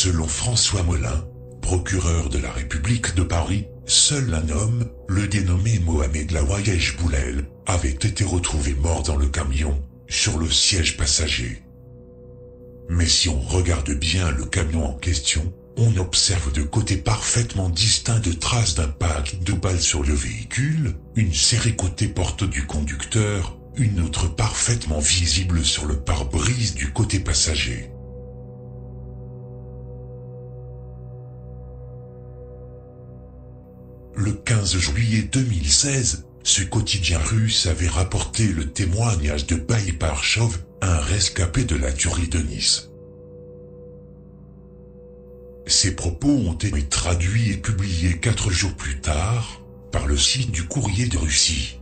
Selon François Molin, procureur de la République de Paris, seul un homme, le dénommé Mohamed Lawayesh Boulel, avait été retrouvé mort dans le camion, sur le siège passager. Mais si on regarde bien le camion en question, on observe de côté parfaitement distinct de traces d'impact de balles sur le véhicule, une série côté porte du conducteur, une autre parfaitement visible sur le pare-brise du côté passager. Le 15 juillet 2016, ce quotidien russe avait rapporté le témoignage de Baï Parchov, un rescapé de la tuerie de Nice. Ces propos ont été traduits et publiés 4 jours plus tard, par le site du Courrier de Russie.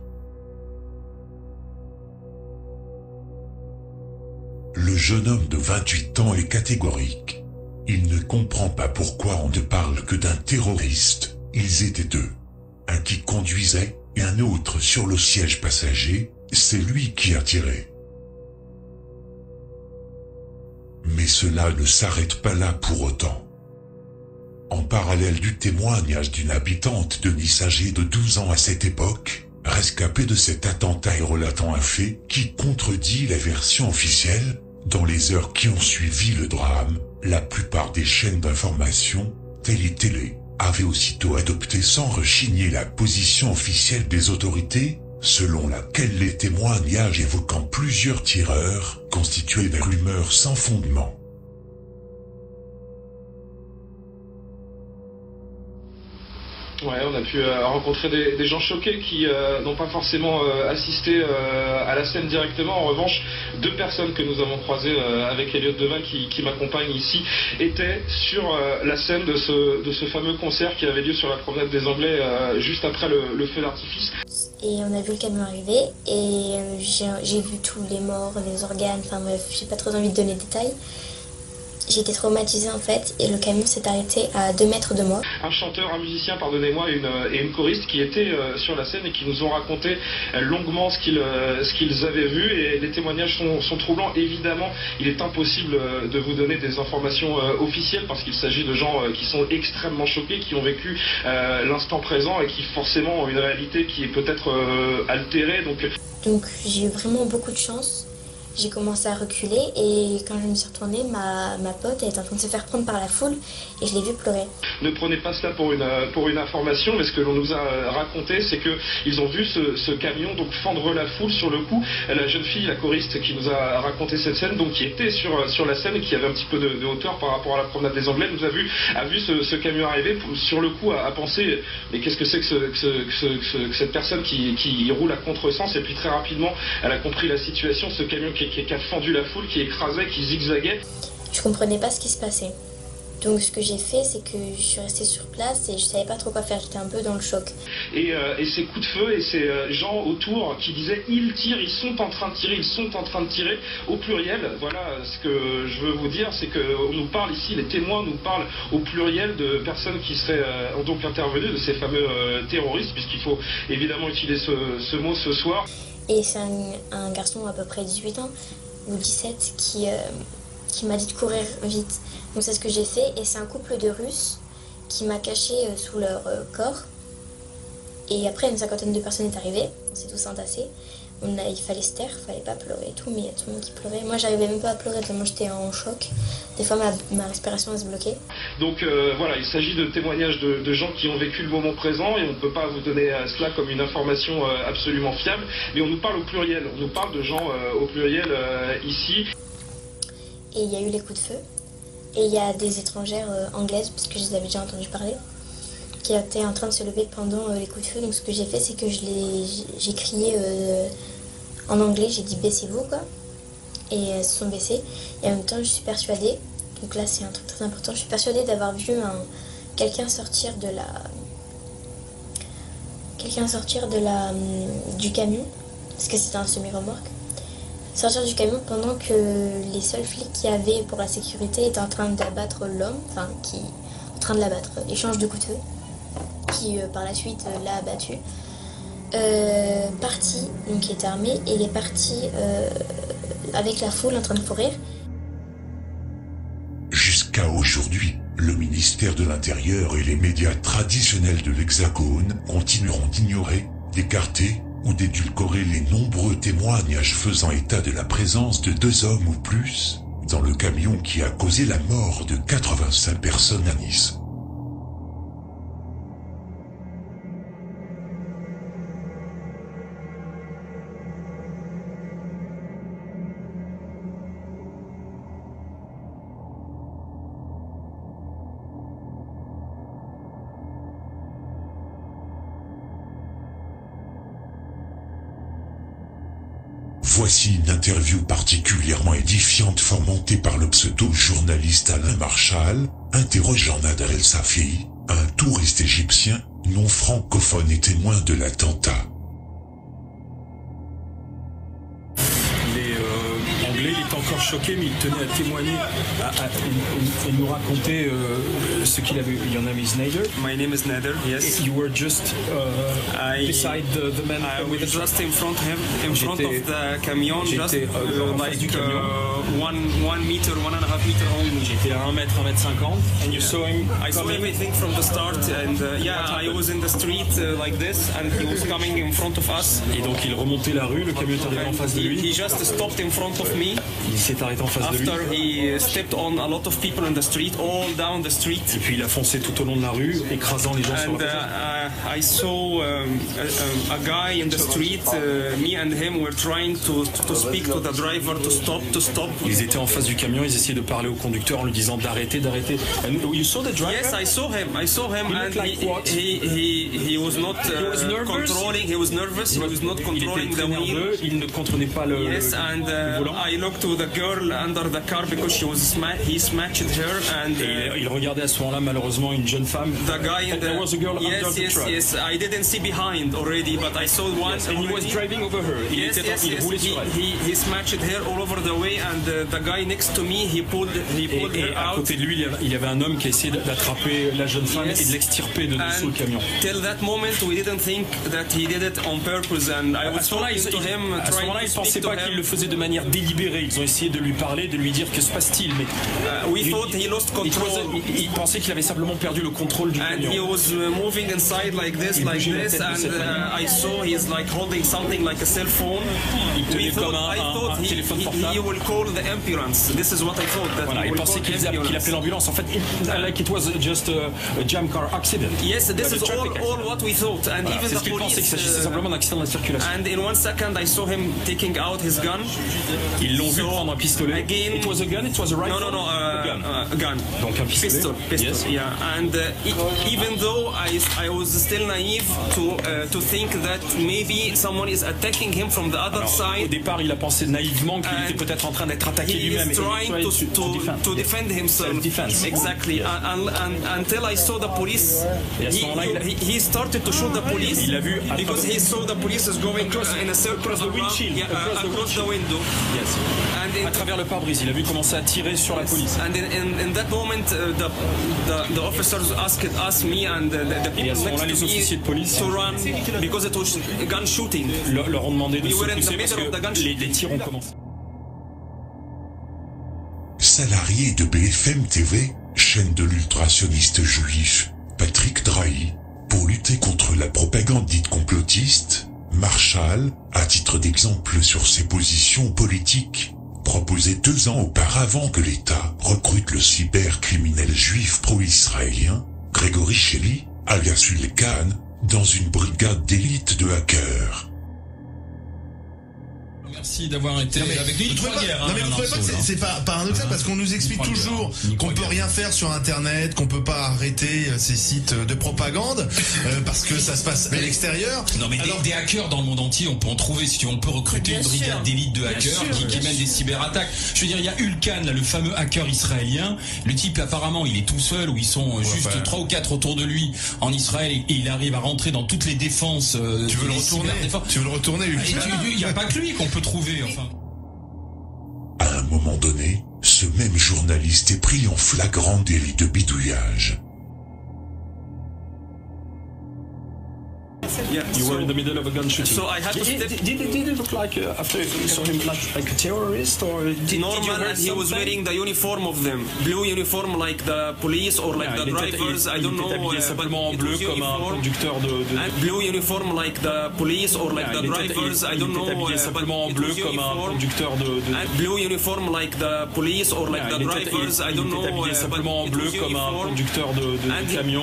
Le jeune homme de 28 ans est catégorique. Il ne comprend pas pourquoi on ne parle que d'un terroriste. Ils étaient deux. Un qui conduisait et un autre sur le siège passager, c'est lui qui a tiré. Mais cela ne s'arrête pas là pour autant. En parallèle du témoignage d'une habitante de Nice âgée de 12 ans à cette époque, rescapée de cet attentat et relatant un fait qui contredit la version officielle, dans les heures qui ont suivi le drame, la plupart des chaînes d'information, télé, avait aussitôt adopté sans rechigner la position officielle des autorités, selon laquelle les témoignages évoquant plusieurs tireurs constituaient des rumeurs sans fondement. Ouais, on a pu rencontrer des gens choqués qui n'ont pas forcément assisté à la scène directement. En revanche, 2 personnes que nous avons croisées avec Elliot Devin qui m'accompagne ici étaient sur la scène de ce fameux concert qui avait lieu sur la promenade des Anglais juste après le feu d'artifice. Et on a vu le camion arriver et j'ai vu tous les morts, les organes, enfin bref, j'ai pas trop envie de donner de détails. J'ai été traumatisée en fait et le camion s'est arrêté à 2 mètres de moi. Un chanteur, un musicien, pardonnez-moi, et une choriste qui étaient sur la scène et qui nous ont raconté longuement ce qu'ils avaient vu, et les témoignages sont troublants. Évidemment, il est impossible de vous donner des informations officielles parce qu'il s'agit de gens qui sont extrêmement choqués, qui ont vécu l'instant présent et qui forcément ont une réalité qui est peut-être altérée. Donc j'ai eu vraiment beaucoup de chance. J'ai commencé à reculer et quand je me suis retournée, ma pote elle était en train de se faire prendre par la foule et je l'ai vue pleurer. Ne prenez pas cela pour une information, mais ce que l'on nous a raconté, c'est qu'ils ont vu ce camion donc fendre la foule sur le coup. La jeune fille, la choriste qui nous a raconté cette scène, donc qui était sur la scène et qui avait un petit peu de hauteur par rapport à la promenade des Anglais, nous a vu ce camion arriver. Sur le coup, a pensé, mais qu'est-ce que c'est que cette personne qui roule à contresens, et puis très rapidement, elle a compris la situation, ce camion qui a fendu la foule, qui écrasait, qui zigzaguait. Je comprenais pas ce qui se passait. Donc ce que j'ai fait, c'est que je suis restée sur place et je savais pas trop quoi faire, j'étais un peu dans le choc. Et ces coups de feu et ces gens autour qui disaient « ils tirent, ils sont en train de tirer, ils sont en train de tirer » au pluriel. Voilà ce que je veux vous dire, c'est qu'on nous parle ici, les témoins nous parlent au pluriel de personnes qui seraient donc intervenues, de ces fameux terroristes, puisqu'il faut évidemment utiliser ce mot ce soir. Et c'est un garçon à peu près 18 ans ou 17 qui m'a dit de courir vite. Donc c'est ce que j'ai fait et c'est un couple de Russes qui m'a caché sous leur corps. Et après une 50aine de personnes est arrivée, on s'est tous entassés. Il fallait se taire, il fallait pas pleurer et tout, mais il y a tout le monde qui pleurait. Moi j'arrivais même pas à pleurer tellement j'étais en choc. Des fois ma respiration elle se bloquait. Donc voilà, il s'agit de témoignages de gens qui ont vécu le moment présent et on ne peut pas vous donner cela comme une information absolument fiable, mais on nous parle au pluriel, on nous parle de gens au pluriel ici. Et il y a eu les coups de feu, et il y a des étrangères anglaises, parce que je les avais déjà entendu parler, qui étaient en train de se lever pendant les coups de feu. Donc ce que j'ai fait, c'est que j'ai crié en anglais, j'ai dit baissez-vous quoi, et elles se sont baissées. Et en même temps je suis persuadée, donc là c'est un truc très important, je suis persuadée d'avoir vu quelqu'un sortir du camion, parce que c'était un semi-remorque, sortir du camion pendant que les seuls flics qu'il y avait pour la sécurité étaient en train d'abattre l'homme, en train de l'abattre, échange de coups de feu, qui par la suite l'a abattu. Parti, donc il était armé, et il est parti avec la foule en train de courir. Jusqu'à Jusqu'à aujourd'hui, le ministère de l'Intérieur et les médias traditionnels de l'Hexagone continueront d'ignorer, d'écarter ou d'édulcorer les nombreux témoignages faisant état de la présence de 2 hommes ou plus dans le camion qui a causé la mort de 85 personnes à Nice. Voici une interview particulièrement édifiante fomentée par le pseudo-journaliste Alain Marchal, interrogeant Nader El Safi, un touriste égyptien, non francophone et témoin de l'attentat. Anglais, il était encore choqué, mais il tenait à témoigner, à nous raconter ce qu'il avait. Your name is Nader? My name is Nader, yes. You were just beside the man with the truck. Just in front of the camion, just like 1 meter, 1.5 meter only. J'étais à 1 mètre, 1m50. And you saw him I saw everything from the start, and I was in the street like this, and he was coming in front of us. Et donc il remontait la rue, le camion est arrivé en face de lui. He just stopped in front of me. Il s'est arrêté en face de lui. After he stepped on a lot of people in the street, all down the street. Et puis il a foncé tout au long de la rue, écrasant les gens sur la route. I saw a guy in the street. Me and him were trying to speak to the driver to stop. Ils étaient en face du camion, ils essayaient de parler au conducteur en lui disant d'arrêter. And you saw the driver? Yes, I saw him, and like he was not controlling. He was nervous. He was not controlling the wheel. Il ne contrôlait pas le. Yes, and I looked to the girl under the car because he smashed her, and il regardait à ce moment-là malheureusement une jeune femme. The guy in there was a girl under the truck. Yes, I didn't see behind already, but I saw one. And he was driving over her. Il roulait sur elle. He smashed her all over the way, and the guy next to me, he pulled her à out. côté de lui, il y avait un homme qui essayait d'attraper la jeune femme et de l'extirper de dessous le camion. Till that moment, we didn't think that he did it on purpose, and I was talking to him. À ce moment-là, ils ne pensaient pas qu'il le faisait de manière délibérée. Ils ont essayé de lui parler, de lui dire que se passe-t-il, mais we thought he lost control. Il pensait qu'il avait simplement perdu le contrôle du camion. And he was moving inside like this, and I saw he's like holding something like a cell phone. Il tenait comme un téléphone portable. He will call the ambulance. This is what I thought. That voilà, il pensait qu'il appelait l'ambulance. En fait, like it was just a jam car accident. Yes, this is all what we thought, and voilà, even the police. Qu'il s'agissait simplement d'un accident de la circulation. And in 1 second, I saw him taking out his gun. Ils l'ont vu prendre un pistolet. Again, it was a gun. It was a rifle. No, a gun. Donc un pistolet. Pistol. Yes. Yeah, and even though I was still naive to think that maybe someone is attacking him from the other side. Au départ, il a pensé naïvement qu'il était peut-être en train d'être attaqué lui-même. He is trying to defend himself. Self-defense. Exactly. Until I saw the police, he started to shoot the police. Il a vu because he saw the police is going in a circle across the windshield. Across the window. Yes. À travers le pare-brise, il a vu commencer à tirer sur la police. And in that moment, the officers asked us, me and the people next to me, to run because it was gun shooting. Leur ont demandé de se were in the pousser parce middle of the gun que les tirs ont commencé. Salarié de BFM TV, chaîne de l'ultrationniste juif, Patrick Drahi, pour lutter contre la propagande dite complotiste, Marchal, à titre d'exemple sur ses positions politiques, proposait 2 ans auparavant que l'État recrute le cybercriminel juif pro-israélien, Grégory Shelley, alias Ulkan, dans une brigade d'élite de hackers. Merci d'avoir été avec nous. Non mais vous trouvez pas que c'est pas paradoxal parce qu'on nous explique toujours qu'on peut rien faire sur internet, qu'on peut pas arrêter ces sites de propagande parce que ça se passe à l'extérieur. Non mais des hackers dans le monde entier, on peut en trouver si tu veux, on peut recruter une brigade d'élite de hackers qui mènent des cyberattaques. Je veux dire, il y a Ulkan, là, le fameux hacker israélien. Le type apparemment il est tout seul ou ils sont juste 3 ou 4 autour de lui en Israël et il arrive à rentrer dans toutes les défenses. Tu veux le retourner Ulkan? Il n'y a pas que lui qu'on peut trouver, enfin. À un moment donné, ce même journaliste est pris en flagrant délit de bidouillage. Yeah. You were in the middle of a gun shooting. So I had to step. Did he look like, after you saw him, like a terrorist, or normal, and he was wearing the uniform of them, blue uniform like the police or like the drivers. I don't know. Il était habillé simplement en bleu comme un conducteur de. Blue uniform like the police or like the drivers. I don't know. Il était habillé simplement en bleu comme un conducteur de. Blue uniform like the police or like the drivers. I don't know. Il était habillé simplement en bleu comme un conducteur de camion.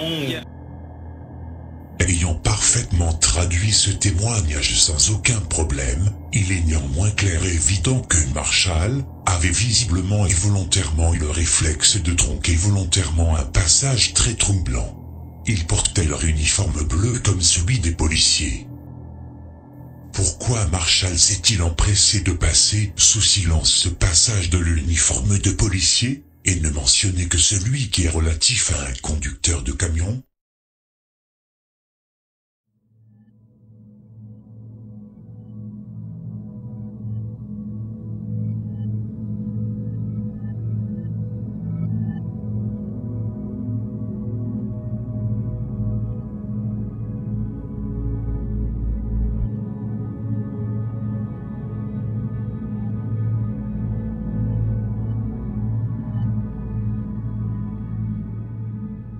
Ayant parfaitement traduit ce témoignage sans aucun problème, il est néanmoins clair et évident que Marshall avait visiblement et volontairement eu le réflexe de tronquer volontairement un passage très troublant. Ils portaient leur uniforme bleu comme celui des policiers. Pourquoi Marshall s'est-il empressé de passer sous silence ce passage de l'uniforme de policier, et ne mentionner que celui qui est relatif à un conducteur de camion?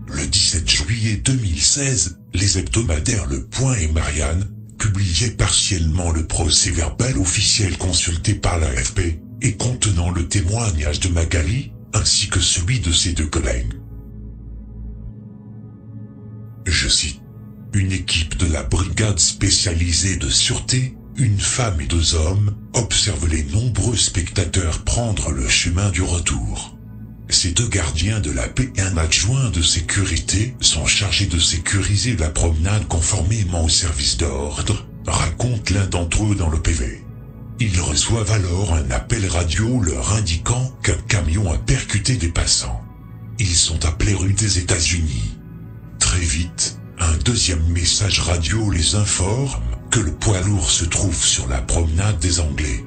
Le 17 juillet 2016, les hebdomadaires Le Point et Marianne publiaient partiellement le procès-verbal officiel consulté par l'AFP et contenant le témoignage de Magali, ainsi que celui de ses deux collègues. Je cite: une équipe de la brigade spécialisée de sûreté, une femme et 2 hommes, observent les nombreux spectateurs prendre le chemin du retour. Ces 2 gardiens de la paix et un adjoint de sécurité sont chargés de sécuriser la promenade conformément au service d'ordre, raconte l'un d'entre eux dans le PV. Ils reçoivent alors un appel radio leur indiquant qu'un camion a percuté des passants. Ils sont appelés rue des États-Unis. Très vite, un deuxième message radio les informe que le poids lourd se trouve sur la promenade des Anglais.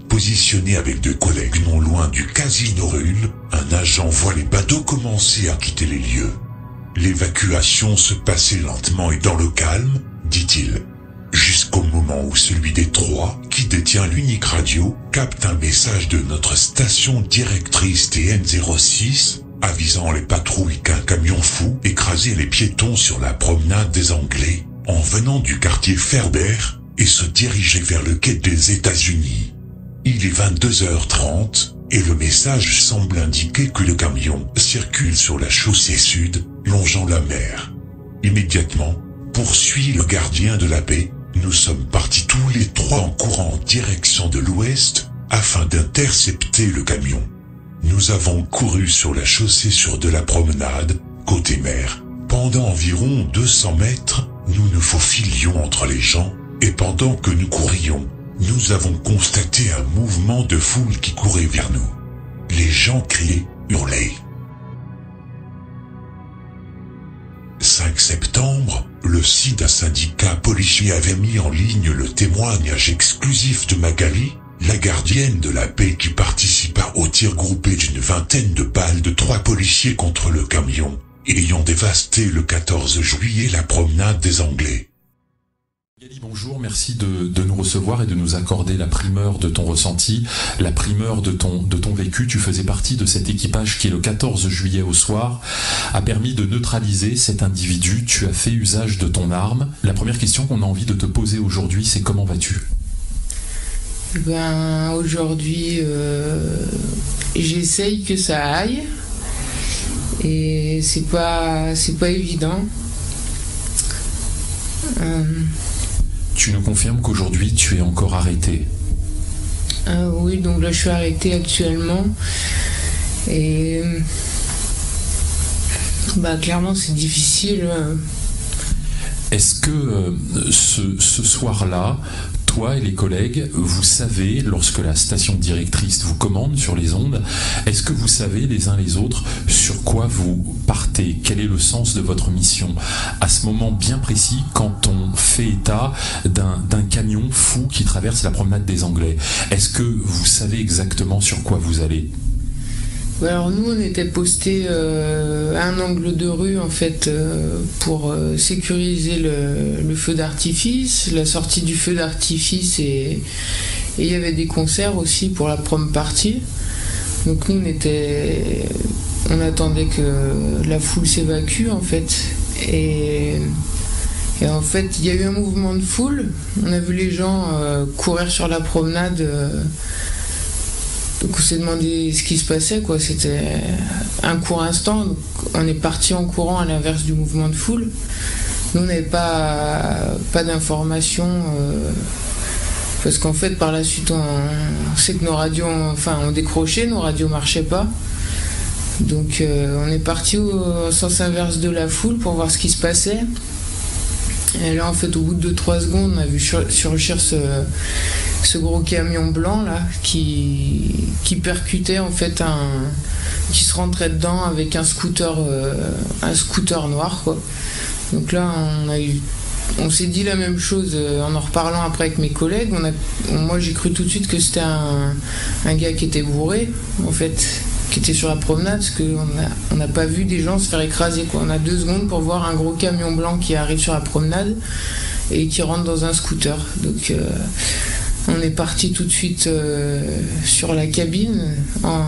Positionné avec 2 collègues non loin du Casino Rulle, un agent voit les badauds commencer à quitter les lieux. L'évacuation se passait lentement et dans le calme, dit-il. Jusqu'au moment où celui des 3, qui détient l'unique radio, capte un message de notre station directrice TN06, avisant les patrouilles qu'un camion fou écrasait les piétons sur la promenade des Anglais, en venant du quartier Ferber, et se dirigeait vers le quai des États-Unis. Il est 22h30, et le message semble indiquer que le camion circule sur la chaussée sud, longeant la mer. Immédiatement, poursuit le gardien de la paix, nous sommes partis tous les 3 en courant en direction de l'ouest, afin d'intercepter le camion. Nous avons couru sur la chaussée sur de la promenade, côté mer. Pendant environ 200 mètres, nous nous faufilions entre les gens, et pendant que nous courions, nous avons constaté un mouvement de foule qui courait vers nous. Les gens criaient, hurlaient. 5 septembre, le SIDA syndicat policier avait mis en ligne le témoignage exclusif de Magali, la gardienne de la paix qui participa au tir groupé d'une 20aine de balles de 3 policiers contre le camion, ayant dévasté le 14 juillet la promenade des Anglais. Magali, bonjour, merci de nous recevoir et de nous accorder la primeur de ton ressenti, la primeur de ton vécu. Tu faisais partie de cet équipage qui, le 14 juillet au soir, a permis de neutraliser cet individu. Tu as fait usage de ton arme. La première question qu'on a envie de te poser aujourd'hui, c'est comment vas-tu ? Ben, aujourd'hui, j'essaye que ça aille. Et c'est pas évident. Tu nous confirmes qu'aujourd'hui tu es encore arrêté? Oui, donc là je suis arrêté actuellement. Et bah clairement c'est difficile. Est-ce que ce soir-là, toi et les collègues, vous savez, lorsque la station directrice vous commande sur les ondes, est-ce que vous savez les uns les autres sur quoi vous partez? Quel est le sens de votre mission à ce moment bien précis quand on fait état d'un camion fou qui traverse la promenade des Anglais? Est-ce que vous savez exactement sur quoi vous allez? Alors nous, on était postés à un angle de rue en fait pour sécuriser le feu d'artifice, la sortie du feu d'artifice, et il y avait des concerts aussi pour la prom party. Donc nous, on attendait que la foule s'évacue en fait, et en fait il y a eu un mouvement de foule. On a vu les gens courir sur la promenade. Donc on s'est demandé ce qui se passait, quoi. C'était un court instant, donc on est parti en courant à l'inverse du mouvement de foule. Nous on n'avait pas d'informations, parce qu'en fait par la suite on sait que nos radios ont décroché, nos radios marchaient pas. Donc on est parti au sens inverse de la foule pour voir ce qui se passait. Et là en fait au bout de 2-3 secondes on a vu surgir ce gros camion blanc là qui percutait en fait qui se rentrait dedans avec un scooter noir, quoi. Donc là on s'est dit la même chose en reparlant après avec mes collègues. Moi j'ai cru tout de suite que c'était un gars qui était bourré en fait, qui était sur la promenade, parce qu'on n'a pas vu des gens se faire écraser, quoi. On a 2 secondes pour voir un gros camion blanc qui arrive sur la promenade et qui rentre dans un scooter. Donc on est parti tout de suite sur la cabine en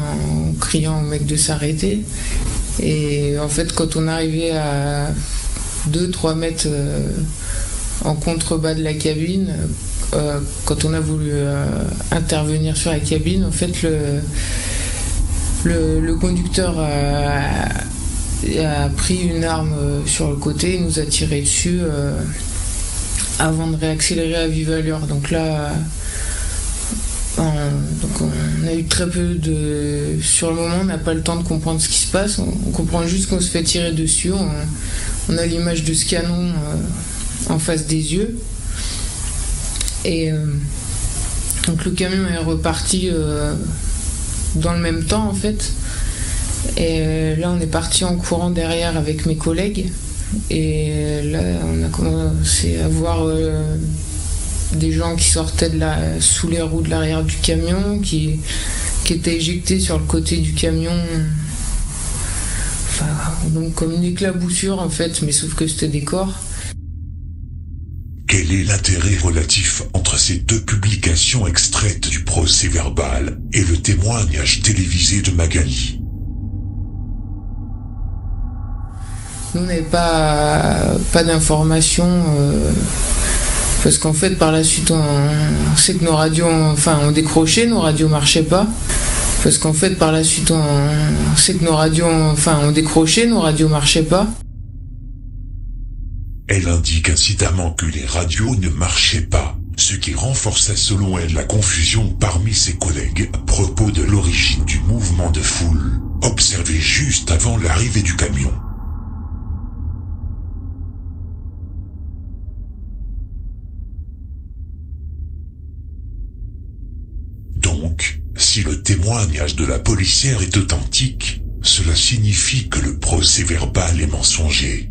criant au mec de s'arrêter. Et en fait quand on arrivait à 2-3 mètres en contrebas de la cabine, quand on a voulu intervenir sur la cabine, en fait le conducteur a pris une arme sur le côté et nous a tiré dessus avant de réaccélérer à vive allure. Donc là, on a eu très peu de... Sur le moment, on n'a pas le temps de comprendre ce qui se passe. On comprend juste qu'on se fait tirer dessus. On a l'image de ce canon en face des yeux. Et donc le camion est reparti dans le même temps en fait, et là on est parti en courant derrière avec mes collègues, et là on a commencé à voir des gens qui sortaient sous les roues de l'arrière du camion, qui étaient éjectés sur le côté du camion, donc comme une éclaboussure en fait, mais sauf que c'était des corps. Quel est l'intérêt relatif entre ces 2 publications extraites du procès-verbal et le témoignage télévisé de Magali? Nous on n'avait pas d'informations, parce qu'en fait par la suite on sait que nos radios ont décroché, nos radios marchaient pas. Parce qu'en fait par la suite on sait que nos radios ont décroché, nos radios marchaient pas. Elle indique incidemment que les radios ne marchaient pas, ce qui renforçait selon elle la confusion parmi ses collègues à propos de l'origine du mouvement de foule, observé juste avant l'arrivée du camion. Donc, si le témoignage de la policière est authentique, cela signifie que le procès-verbal est mensonger.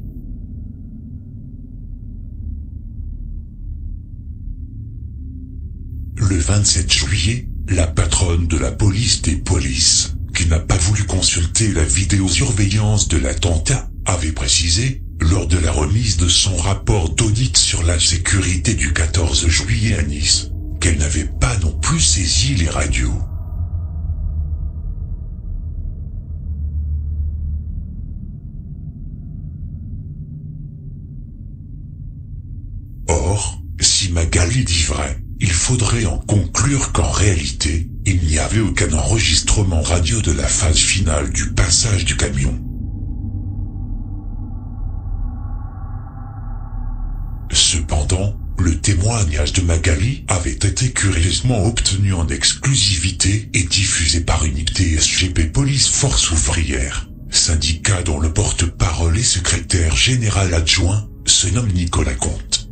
Le 27 juillet, la patronne de la police des polices, qui n'a pas voulu consulter la vidéosurveillance de l'attentat, avait précisé, lors de la remise de son rapport d'audit sur la sécurité du 14 juillet à Nice, qu'elle n'avait pas non plus saisi les radios. Or, si Magali dit vrai, il faudrait en conclure qu'en réalité, il n'y avait aucun enregistrement radio de la phase finale du passage du camion. Cependant, le témoignage de Magali avait été curieusement obtenu en exclusivité et diffusé par Unité SGP Police Force Ouvrière, syndicat dont le porte-parole et secrétaire général adjoint se nomme Nicolas Comte.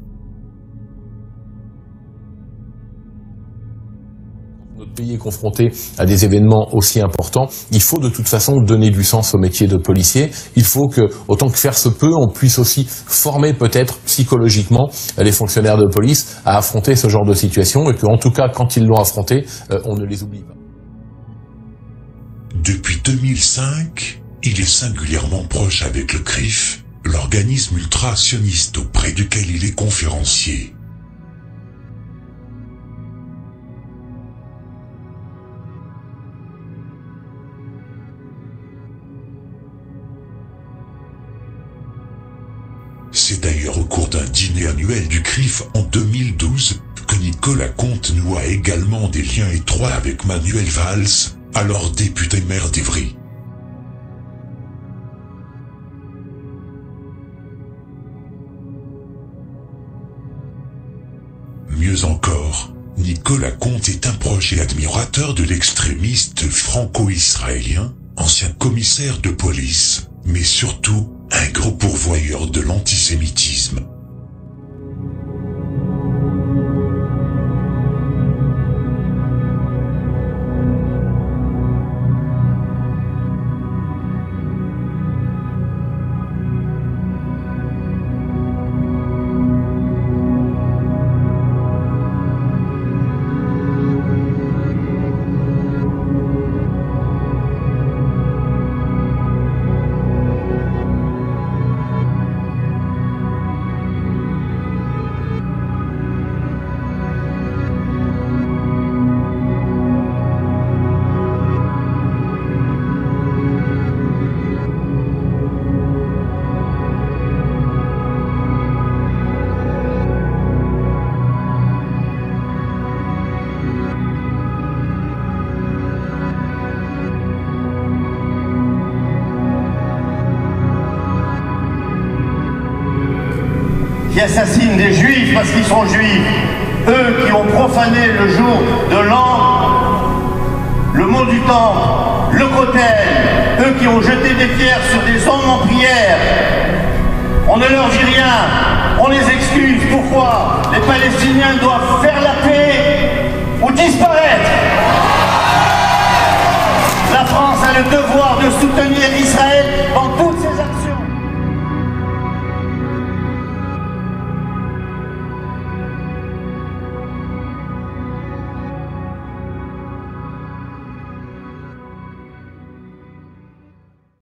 Notre pays est confronté à des événements aussi importants. Il faut de toute façon donner du sens au métier de policier. Il faut que, autant que faire se peut, on puisse aussi former peut-être psychologiquement les fonctionnaires de police à affronter ce genre de situation, et qu'en tout cas, quand ils l'ont affronté, on ne les oublie pas. Depuis 2005, il est singulièrement proche avec le CRIF, l'organisme ultra-sioniste auprès duquel il est conférencier. C'est d'ailleurs au cours d'un dîner annuel du CRIF en 2012 que Nicolas Conte noua également des liens étroits avec Manuel Valls, alors député maire d'Évry. Mieux encore, Nicolas Conte est un proche et admirateur de l'extrémiste franco-israélien, ancien commissaire de police, mais surtout un gros pourvoyeur de l'antisémitisme. Qui assassinent des juifs parce qu'ils sont juifs, eux qui ont profané le jour de l'an, le mont du temple, le Kotel, eux qui ont jeté des pierres sur des hommes en prière. On ne leur dit rien, on les excuse. Pourquoi? Les Palestiniens doivent faire la paix ou disparaître. La France a le devoir de soutenir